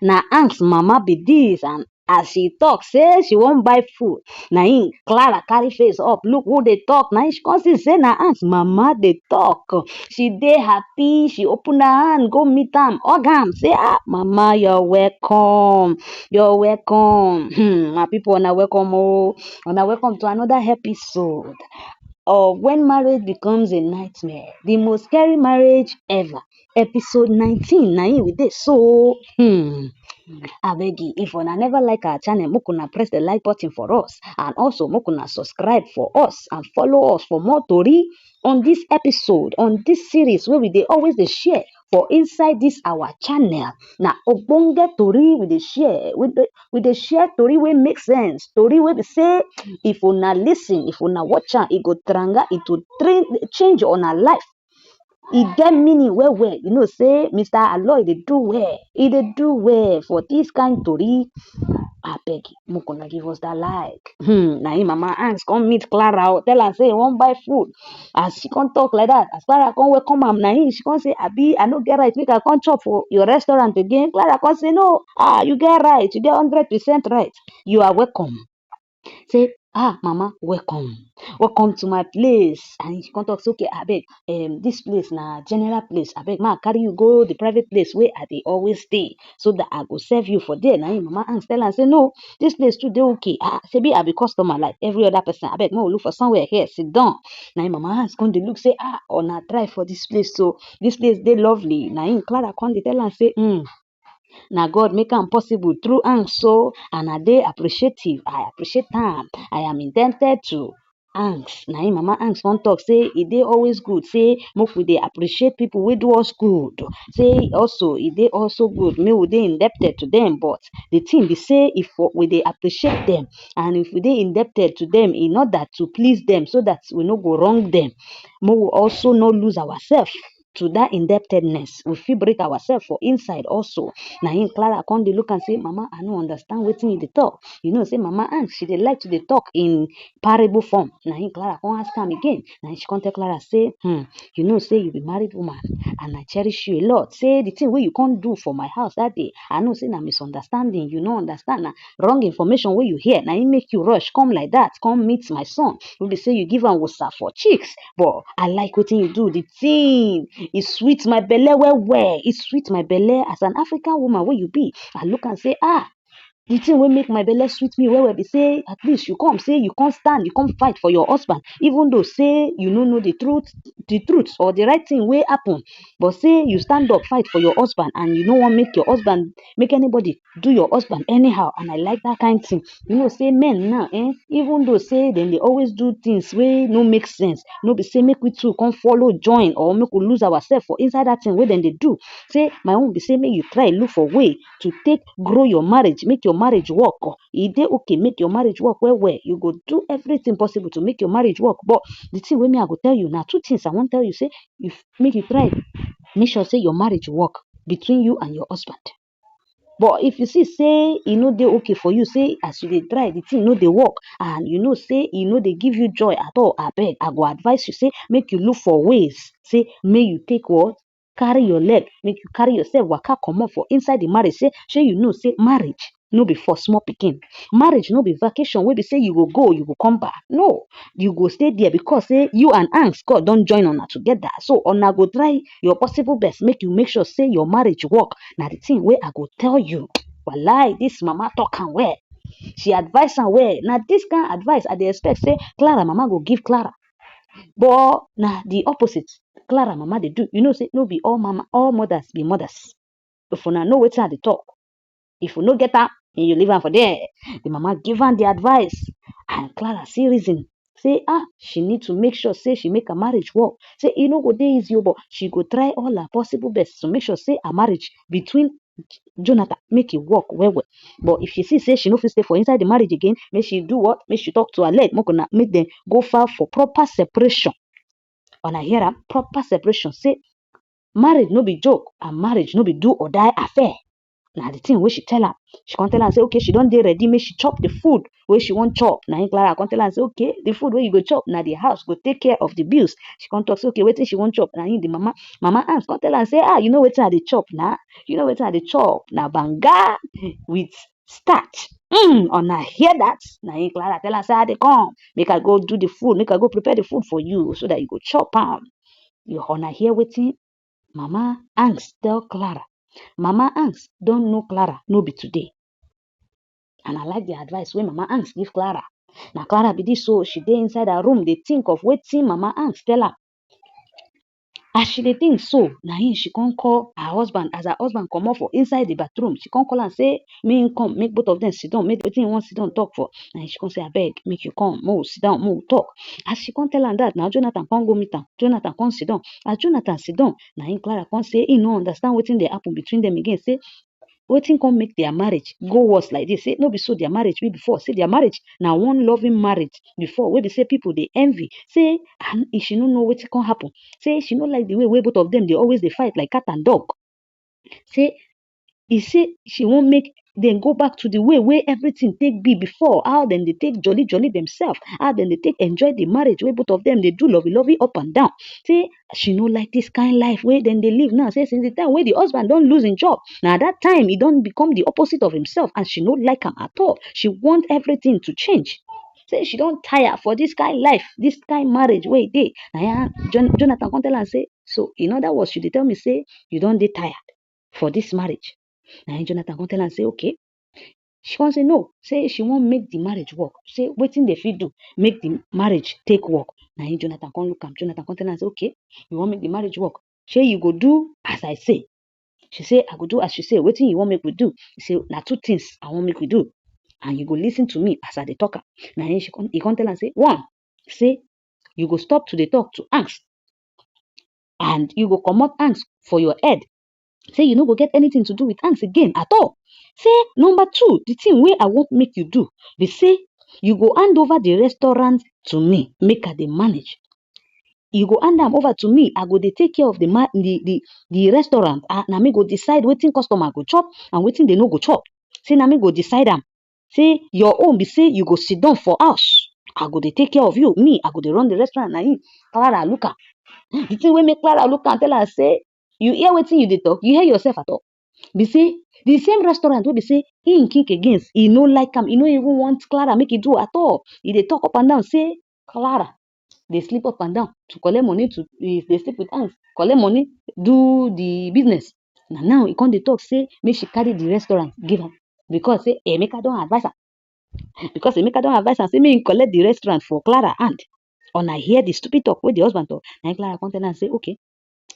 na Hanks mama be dis, and as she talk say she wan buy food, na im Clara carry face up look who dey talk, na im she come see say na Hanks mama dey talk. She dey happy, she open her hand go meet am, hug am say mama you're welcome, my people una welcome una welcome to another episode of When Marriage Becomes a Nightmare, the most scary marriage ever, episode 19 na im we dey so. Abegi, if una never like our channel, make una press the like button for us, and also make una subscribe for us and follow us for more tori on this episode, on this series wey we dey always dey share for inside this our channel. Na ogbonge tori we dey share, we dey share tori wey make sense, tori wey be say if una listen, if una watch am, e go tranga, e go change una life. E get meaning well well. You know say Mr. Aloy dey do well, e dey do well for this kind tori. Abeg, make una give us that like. Na im mama Hanks come meet Clara, tell am say e wan buy food. As she come talk like that, as Clara come welcome am, na im she come say, abi I no get right make I come chop for your restaurant again. Clara come say, no, you get right, you get 100% right, you are welcome. Say, mama, welcome to my place. And she come talk say, okay, abeg, this place na general place, abeg ma carry you go the private place where I dey always stay, so that I go serve you for there. Na im mama Hanks tell am say, no, this place too dey okay, shebi I be customer like every other person, abeg make we look for somewhere here sit down. Na im mama Hanks come dey look say, una try for this place, so this place dey lovely. Na im Clara come dey tell am say, na God make am possible through Hanks, so and I dey appreciative, I appreciate am, I am indebted to Hanks. Na im mama Hanks come talk say e dey always good say make we dey appreciate people wey do us good, say also e dey also good make we dey indebted to them, but the thing be say if we dey appreciate them and if we dey indebted to them in order to please them so that we no go wrong them, make we also no lose ourselves to that indebtedness. We fit break ourselves for inside also. Na im Clara come dey look and say, mama, I no understand wetin you dey talk. You know say mama Hanks, she dey like to dey talk in parable form. Na im Clara come ask am again. Na im she come tell Clara say, you know say you be married woman and I cherish you a lot. Say the thing wey you come do for my house that day, I know say na misunderstanding, you no understand, na wrong information wey you hear, na im make you rush come like that, come meet my son. No be say you give am wosa for cheeks, but I like wetin you do. The thing, e sweet my belle well well, e sweet my belle as an African woman wey you be. I look and say, the thing wey make my belle sweet me well well be say at least you come say you come stand, you come fight for your husband, even though say you no know the truth or the right thing wey happen, but say you stand up fight for your husband and you no wan make anybody do your husband anyhow. And I like that kind thing. You know say men now, even though say dem dey always do things wey no make sense, no be say make we too come follow join or make we lose ourselves for inside that thing wey dem dey do. Say my own be say make you try look for way to take grow your marriage, make your marriage work. E dey okay make your marriage work well well. You go do everything possible to make your marriage work, but the thing wey me I go tell you na two things I wan tell you. Say make you try make sure say your marriage work between you and your husband. But if you see say e no dey okay for you, say as you dey try the thing no dey work, and you know say e no dey give you joy at all, abeg I go advise you say make you look for ways, say make you take what, carry your leg, make you carry yourself waka comot for inside the marriage. Say shey you know say marriage no be for small pikin, marriage no be vacation wey be say you go you go come back. No, you go stay there because say you and Hanks, God don join una together, so una go try your possible best make you make sure say your marriage work. Na the thing wey I go tell you. Walai, this mama talk am well, she advise am well. Na this kind advice I dey expect say Clara mama go give Clara, but na the opposite Clara mama dey do. You know say no be all mothers be mothers. If una know wetin I dey talk, if you no get am, you leave am for there. The mama give am the advice and Clara see reason say she need to make sure say she make her marriage work. Say e no go dey easy, but she go try all her possible best to make sure say her marriage between Jonathan make e work well well. But if she see say she no fit stay for inside the marriage again, make she do what? Make she talk to her leg, make dem go file for proper separation. Una hear am? Proper separation. Say marriage no be joke and marriage no be do or die affair. na the thing wey she tell am. She come tell am say okay, she don dey ready make she chop the food wey she wan chop. Na im Clara come tell am say okay, the food wey you go chop na the house go take care of the bills. She come talk say okay, wetin she wan chop. Na im the mama aunt come tell am say you know wetin I dey chop na? You know wetin I dey chop na banga with starch. Una hear that? Na im Clara tell am say I dey come, make I go do the food, make I go prepare the food for you so that you go chop am. Una hear wetin Mama Angst tell Clara. Mama Angst don know Clara no be today. And I like the advice wey Mama Angst give Clara. Na Clara be dis so she dey inside her room dey think of wetin Mama Angst tell am. As she dey think so, na im she come call her husband. As her husband comot for inside the bathroom, she come call am say make im come, make both of them sit down, make wetin im wan sit down talk for. Na im she come say abeg make you come, make we sit down, make we talk. As she come tell am that, na Jonathan come go meet am. Jonathan come sit down. As Jonathan sit down, na im Clara come say im no understand wetin dey happen between them again. Say wetin come make their marriage go worse like this. Say no be so their marriage be before. Say their marriage na one loving marriage before wey be say people dey envy. Say she no know wetin come happen. Say she no like the way wey both of them dey always dey fight like cat and dog. Say e say she wan make dem go back to the way wey everything take be before, how dem dey take jolly themselves, how dem dey take enjoy the marriage wey both of them dey do lovey up and down. Say she no like this kind life wey dem dey live now. Say since the time wey the husband don lose im job, na that time e don become the opposite of himself, and she no like am at all. She want everything to change. Say she don tire for this kind life, this kind marriage wey e dey. Na Jonathan come tell am say, so in other words, she dey tell me say you don dey tired for this marriage. Na Jonathan come tell am say okay. She come say no, say she wan make the marriage work. Say wetin dey fit do make the marriage take work. Na Jonathan come look am. Jonathan come tell am say okay, you wan make the marriage work, shey you go do as I say. She say I go do as you say. Wetin you wan make we do? He say na two things I wan make we do, and you go lis ten to me as I dey talk am. Na he come tell am say one, say you go stop to dey talk to angst, and you go comot angst for your head. Say you no go get anything to do with angst again at all. Say number two, the thing wey I want make you do be say you go hand over the restaurant to me, make I dey manage. You go hand am over to me. I go dey take care of the restaurant. Na me go decide wetin customer go chop and wetin they no go chop. Say na me go decide am. Say your own be say you go sit down for house. I go dey take care of you. Me, I go dey run the restaurant. Na him Clara look am. The thing wey make Clara look am tell am say, you hear wetin you dey talk? You hear yourself at all? Be say the same restaurant wey be say him kick against, he no like am. He no even want Clara make e do at all. He dey talk up and down say Clara dey sleep up and down to collect money, to dey sleep with angst, collect money, do the business. Na now he come dey talk say make she carry the restaurant give am, because say Emeka don advise am. Because Emeka don advise am say make him collect the restaurant for Clara hand. Una hear the stupid talk wey the husband talk. Na Clara come tell am say okay,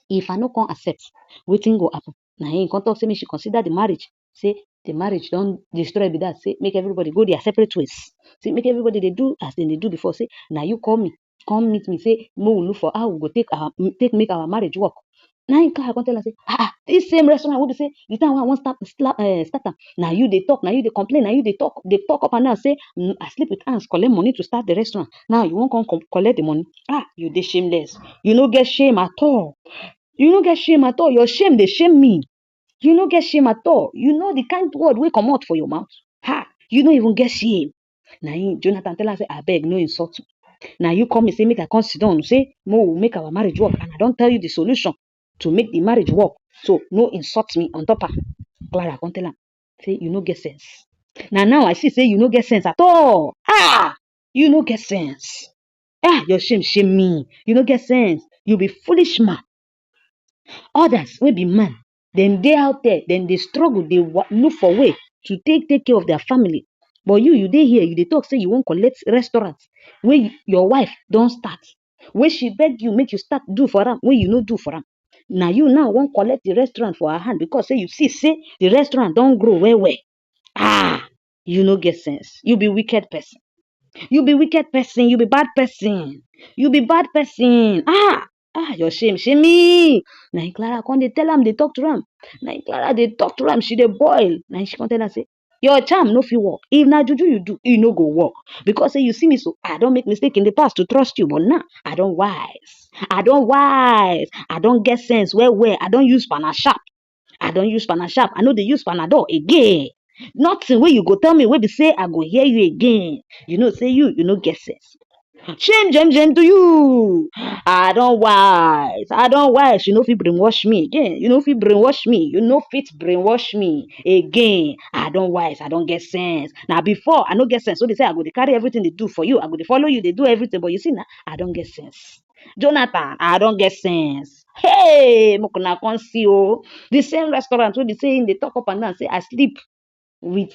if I no come accept, wetin go happen? Na him come talk say make she consider the marriage. Say the marriage don destroy be that. Say make everybody go their separate ways. Say make everybody dey do as dem dey do before. Say na you call me, come meet me. Say make we look for how we go take make our marriage work. Na him Clara come tell am say this same restaurant wey be say the time wey I wan start am, na you dey talk, na you dey complain, na you dey talk up and down say I sleep with angst, collect money to start the restaurant. Now you wan come collect the money. You dey shameless. You no get shame at all. You no get shame at all. Your shame dey shame me. You no get shame at all. You know the kind word wey comot for your mouth. You no even get shame. Na him Jonathan tell am say abeg no insult me. Na you call me say make I come sit down, say make our marriage work, and I don tell you the solution to make the marriage work. So no insult me on top am. Clara come tell am say you no get sense. Now I see say you no get sense at all. You no get sense. Your shame me. You no get sense. You be foolish man. Others wey be man, dem dey out there, dem dey struggle, dey look for way to take care of their family. But you dey here, you dey talk say you wan collect restaurant wey your wife don start, wey she beg you make you start do for am, wey you no do for am. Na you now wan collect the restaurant for her hand because say you see say the restaurant don grow well. You no get sense. You be wicked person. You be wicked person. You be bad person. You be bad person. Your shame me. Na Clara come dey tell am, dey talk to am. Na Clara dey talk to am, she dey boil. Na she come tell am say your charm no fit work. If na juju you do, e no go work. Because say you see me so, I don make mistake in the past to trust you, but now I don wise. I don get sense well. I don use pana sharp. I don use Panasharp, I no dey use Panadol again. Nothing wey you go tell me wey be say I go hear you again. You know say you no get sense. Shame to you. I don wise. You no fit brainwash me again. You no fit brainwash me again. I don wise, I don get sense. Now before I no get sense, so they say I go dey carry everything they do for you. I go dey follow you, they do everything. But you see now, I don get sense. Jonathan, I don get sense. Hey, make una come see oh. The same restaurant wey be saying they talk up and down, say I sleep with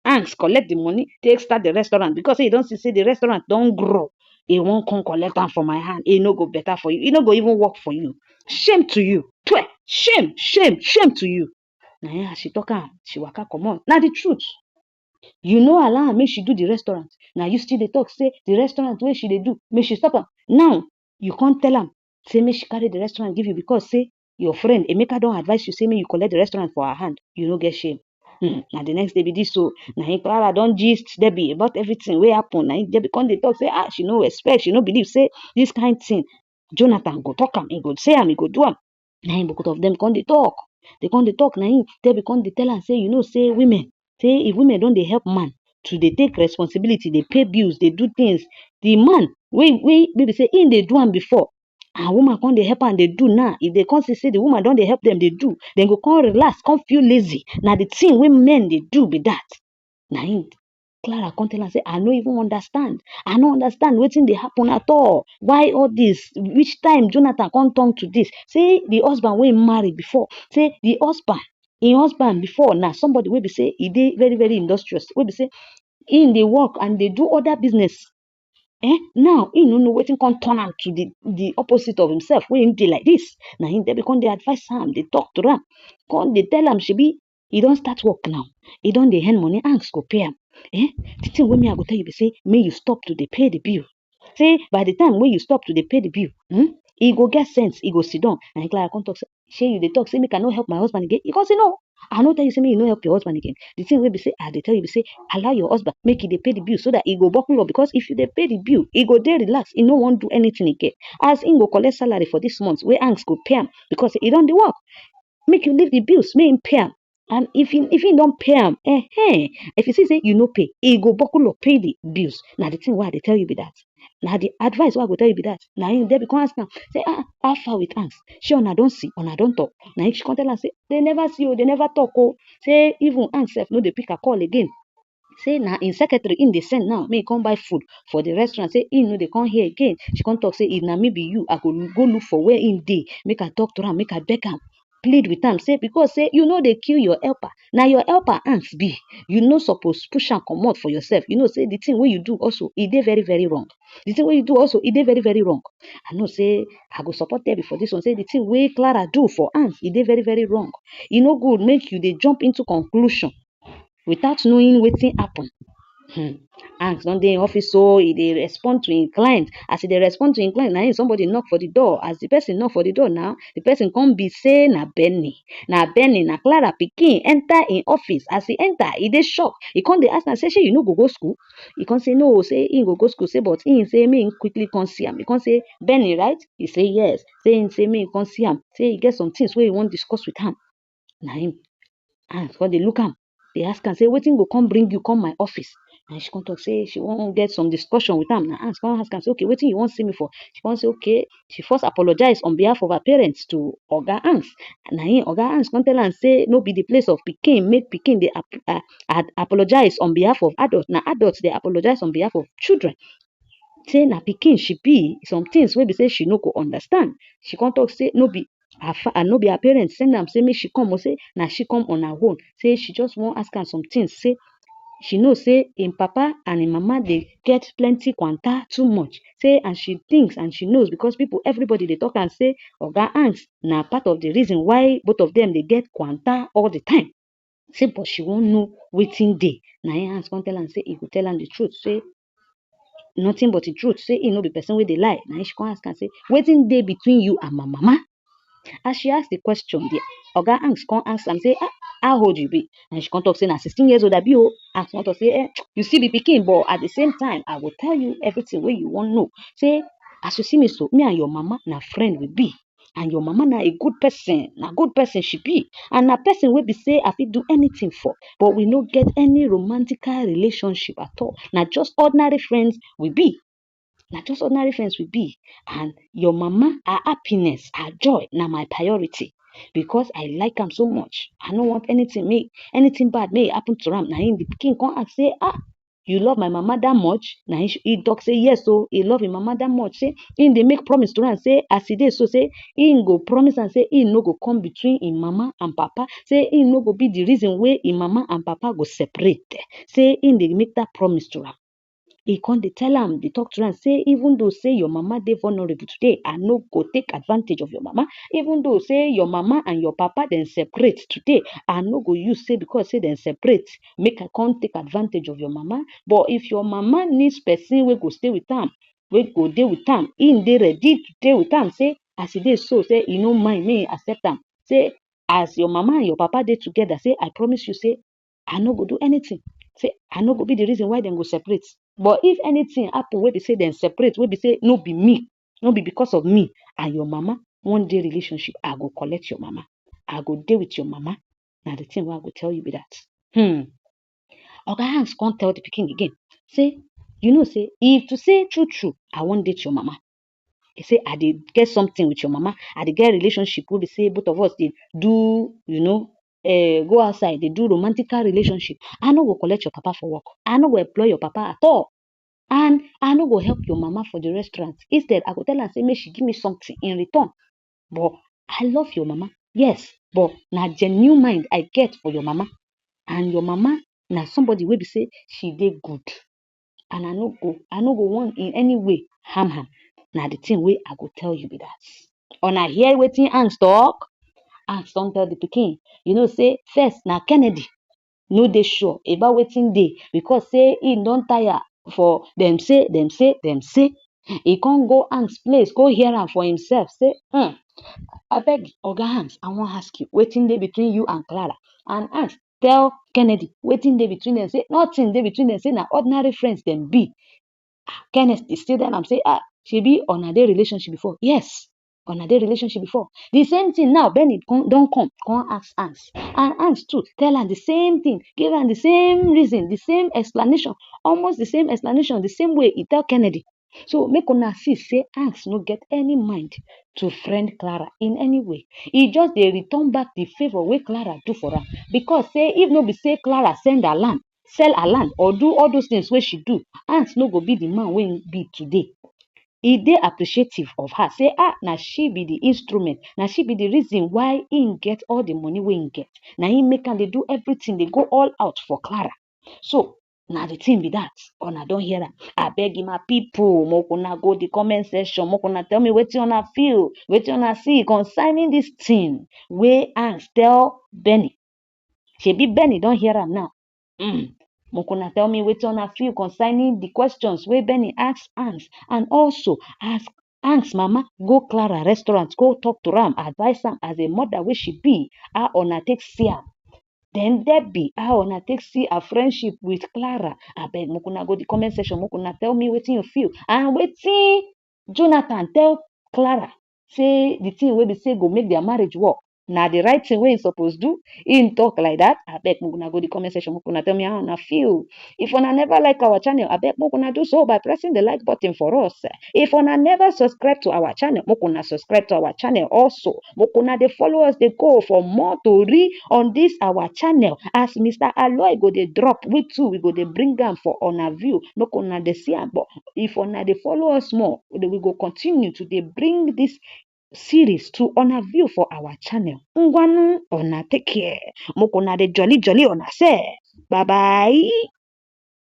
hands collect the money take start the restaurant because he don see say the restaurant don grow. He won't come collect am for my hand. He no go better for you. He no go even work for you. Shame to you. Shame to you. Na yeah, she talk am, she waka comot. Na the truth. You no allow am make she do the restaurant. Now you still dey talk say the restaurant wey she dey do, make she stop am. Now you can't tell am say make she carry the restaurant give you because say your friend Emeka don advise you say make you collect the restaurant for her hand. You no get shame. Na the next day be this so na him Clara don gist Debbie about everything wey happen. Na him Debbie come dey talk say she no expect, she no believe say this kind thing Jonathan go talk am, he go say am, he go do am. Na him both of them come dey talk. They come dey talk. Na him Debbie come dey tell am say you know say women, say if women don dey help man to dey take responsibility, dey pay bills, dey do things, the man wey be say him dey do am before, and woman come dey help am dey do now. If they come say the woman don dey help them dey do, dem go come relax, come feel lazy. Na the thing wey men dey do be that. Na him Clara come tell am say I no even understand. I no understand wetin dey happen at all. Why all this? Which time Jonathan come turn to this? Say the husband wey marry before, say the husband, him husband before now somebody wey be say he dey very very industrious, wey be say him dey work and dey do other business. Now he no know wetin come turn am to the opposite of himself wey him dey like this. Na him Debbie come dey advise am, dey talk to am, come dey tell am shebi he don start work now. He don dey earn money, hands go pay am. The thing wey me I go tell you be say make you stop to dey pay the bill. Say by the time wey you stop to dey pay the bill, he go get sense, he go sit down. And Clara come talk say, shey you dey talk say make I no help my husband again? He come say no. I no tell you say make you no help your husband again. The thing wey be say I dey tell you be say allow your husband make he dey pay the bill so that he go buckle up, because if you dey pay the bill, he go dey relax. He no wan do anything again. As he go collect salary for this month, wey hands go pay am because he don dey work. Make you leave the bills, make him pay am. And if he don't pay am, if you see say you no pay, he go buckle up pay the bills. Now the thing why they tell you be that. Now the advice why I go tell you be that. Now him Debbie come ask am, say how far with hands? She una don see, una don talk. Now she come tell am say they never see oh, they never talk oh. Say even hands sef no dey pick a call again. Say na in secretary in dey send now make he come buy food for the restaurant. Say he no dey come here again. She come talk say if na me be you, I go go look for where him dey. Make I talk to am, make I beg am, plead with am, say because say you know they kill your helper. Now your helper hands be. You no suppose push am comot for yourself. You know say the thing wey you do also e dey very very wrong. The thing wey you do also e dey very very wrong. I know say I go support Debbie for this one. Say the thing wey Clara do for hands e dey very very wrong. E no good make you dey jump into conclusion without knowing wetin happen. Hands don dey in office so he dey respond to him client. As he dey respond to him client, na him somebody knock for the door. As the person knock for the door now, the person come be say na Benny. Na Clara pikin enter in office. As he enter, he dey shock. He come dey ask am say shey you no go school? He come say no, say he go school. Say but him say make him quickly come see am. He come say Benny, right? He say yes. Say him say make him come see am. Say he get some things wey he wan discuss with am. Na him hands come dey look am. They ask am say wetin go come bring you come my office? And she come talk say she wan get some discussion with am. Now hands come ask am say okay, wetin you wan see me for? She come say okay. She first apologize on behalf of her parents to Oga Hands. And na him Oga Hands come tell am say no be the place of pikin, make pikin dey apologize on behalf of adults. Na adults dey apologize on behalf of children. Say na pikin she be, some things wey be say she no go understand. She come talk say no be her parents send am say make she come, or say na she come on her own. Say she just wan ask am some things. Say she know say him papa and him mama dey get plenty kwanta too much. Say and she thinks and she knows because everybody dey talk and say Oga Hands na part of the reason why both of them dey get kwanta all the time. Say but she wan know wetin dey. Na him Hands come tell am say he go tell am the truth. Say nothing but the truth. Say he no be person wey dey lie. Na him she come ask am say wetin dey between you and my mama? As she ask the question, the Oga Hands come ask am say how old you be? And she come talk say na 16 years old I be oh. Hands come talk say you still be pikin, but at the same time I go tell you everything wey you wan know. Say as you see me so, me and your mama na friend we be. and your mama na a good person, she be, and na person wey be say I fit do anything for, but we no get any romantical relationship at all. Na just ordinary friends we be. And your mama, her happiness, her joy na my priority because I like am so much. I no want anything bad may happen to am. Na him the pikin come ask say, you love my mama that much? Na he talk say yes, so he love him mama that much. Say him dey make promise to am say as e dey so say him go promise am say him no go come between him mama and papa. Say him no go be the reason wey him mama and papa go separate. Say him dey make that promise to am. He come dey tell am, dey talk to am say even though say your mama dey vulnerable today, I no go take advantage of your mama. Even though say your mama and your papa dem separate today, I no go use say because say dem separate make I come take advantage of your mama. But if your mama needs person wey go stay with am, wey go dey with am, him dey ready to dey with am. Say as e dey so, say e no mind make e accept am. Say as your mama and your papa dey together, say I promise you say I no go do anything. Say I no go be the reason why dem go separate. But if anything happen wey be say dem separate, wey be say no be me, no be because of me and your mama wan dey relationship, I go collect your mama. I go dey with your mama. Na the thing wey I go tell you be that. Oga Hanks come tell the pikin again, say, you know say if to say true true, I wan date your mama. He say I dey get something with your mama. I dey get relationship wey be say both of us dey do, go outside, dey do romantical relationship. I no go collect your papa for work. I no go employ your papa at all. And I no go help your mama for the restaurant. Instead, I go tell am say make she give me something in return. But I love your mama. Yes, but na genuine mind I get for your mama. And your mama na somebody wey be say she dey good. And I no go want in any way harm her. Na the thing wey I go tell you be that. Una hear wetin Hanks talk? Hanks don tell the pikin, say first na Kennedy no dey sure about wetin dey because say him don tire for dem say. He come go Hanks place, go hear am for himself. Say, abeg, Oga Hanks, I wan ask you wetin dey between you and Clara. And Hanks tell Kennedy wetin dey between dem. Say nothing dey between dem. Say na ordinary friends dem be. Kennedy still tell am say, shebi una dey relationship before? Yes, una dey relationship before. The same thing now, Benny don come ask Hanks. And Hanks too tell am the same thing, give am the same reason, the same explanation, almost the same explanation, the same way he tell Kennedy. So make una see say Hanks no get any mind to friend Clara in any way. He just dey return back the favor wey Clara do for am. Because say if no be say Clara sell her land or do all those things wey she do, Hanks no go be the man wey he be today. He dey appreciative of her. Say, na she be the instrument. Na she be the reason why he get all the money wey he get. Na him make am dey do everything, dey go all out for Clara. So, na the thing be that. Una don hear am. Abeg my people, make una go the comment section, make una tell me wetin una feel, wetin una see concerning this thing wey Hanks tell Benny. Shebi Benny don hear am now. Make una tell me wetin una feel concerning the questions wey Benny ask Hanks, and also ask Hanks mama go Clara restaurant, go talk to am, advise am as a mother wey she be, how una take see am. Then Debbie, how una take see her friendship with Clara. Abeg, make una go the comment section, make una tell me wetin you feel. And wetin Jonathan tell Clara, say the thing wey be say go make their marriage work. Na the right thing wey he suppose do. He talk like that. Abeg, make una go the comment section, make una tell me how una feel. If una never like our channel, abeg, make una do so by pressing the like button for us. If una never subscribe to our channel, make una subscribe to our channel also. Make una dey follow us, dey go for more tori on this our channel. As Mr. Aloy go dey drop, we too we go dey bring am for una view. Make una dey see am. But if una dey follow us more, we go continue to dey bring this series to una view for our channel. Ngwanu, una take care. Make una dey jolly on ourselves. Bye bye.